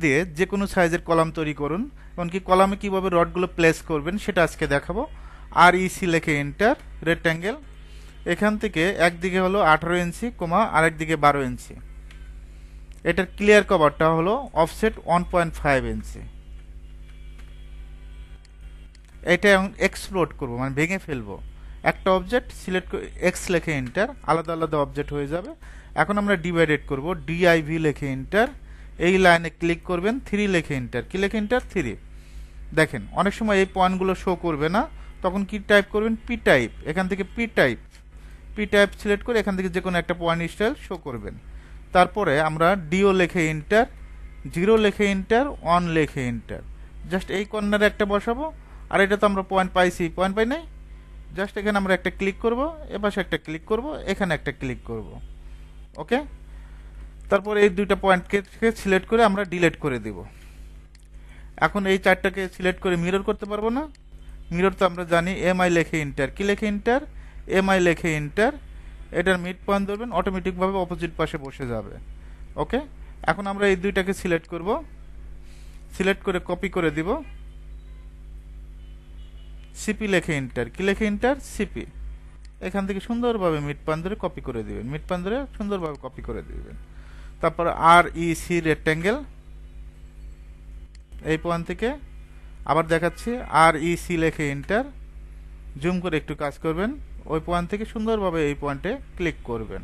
দিয়ে যে কোনো সাইজের কলাম তৈরি করুন, এমনকি কলামে কিভাবে রডগুলো প্লেস করবেন সেটা আজকে দেখাবো। আর ইসি লিখে এন্টার, রেক্ট্যাঙ্গেল, এখান থেকে একদিকে হলো 18 ইঞ্চি কমা আরেকদিকে 12 ইঞ্চি। এটার ক্লিয়ার কভারটা হলো অফসেট 1.5 ইঞ্চি। এটা এক্সপ্লোড করব, মানে ভেঙে ফেলবো। একটা অবজেক্ট সিলেক্ট করে এক্স লিখে এন্টার, আলাদা আলাদা অবজেক্ট হয়ে যাবে। এখন আমরা ডিভাইডেড করব, ডিআইভি লিখে এন্টার, এই লাইনে ক্লিক করবেন, 3 লিখে এন্টার, কি লিখে এন্টার 3। দেখেন অনেক সময় এই পয়েন্টগুলো শো করবে না, তখন কি টাইপ করবেন, পি টাইপ। এখান থেকে পি টাইপ সিলেক্ট করে এখান থেকে যে কোনো একটা পয়েন্ট স্টাইল শো করবেন। তারপরে আমরা ডিও লিখে এন্টার, 0 লিখে এন্টার, 1 লিখে এন্টার, জাস্ট এই কর্নারে একটা বসাবো। আর এটা তো আমরা পয়েন্ট পাইছি, পয়েন্ট পাই নাই, জাস্ট এখানে আমরা একটা ক্লিক করব, এপাশে একটা ক্লিক করব, এখানে একটা ক্লিক করব। ওকে, তারপর এই দুইটা পয়েন্টকে সিলেক্ট করে আমরা ডিলিট করে দিব। এখন এই চারটাকে সিলেক্ট করে মিরর করতে পারবো না? মিরর তো আমরা জানি, এমআই লিখে এন্টার, কি লিখে এন্টার, এমআই লিখে এন্টার, এটার মিড পয়েন্ট ধরবেন, অটোমেটিকভাবে অপোজিট পাশে বসে যাবে। ওকে, এখন আমরা এই দুইটাকে সিলেক্ট করব, সিলেক্ট করে কপি করে দিব, সিপি লিখে এন্টার, কি লিখে এন্টার, সিপি। এখান থেকে সুন্দরভাবে মিড পয়েন্ট ধরে কপি করে দিবেন, মিড পয়েন্ট ধরে সুন্দরভাবে কপি করে দিবেন। তারপর আর ইসি রেক্ট্যাঙ্গেল, এই পয়েন্ট থেকে আবার দেখাচ্ছি, আর ইসি লিখে এন্টার, জুম করে একটু কাজ করবেন, ওই পয়েন্ট থেকে সুন্দরভাবে এই পয়েন্টে ক্লিক করবেন।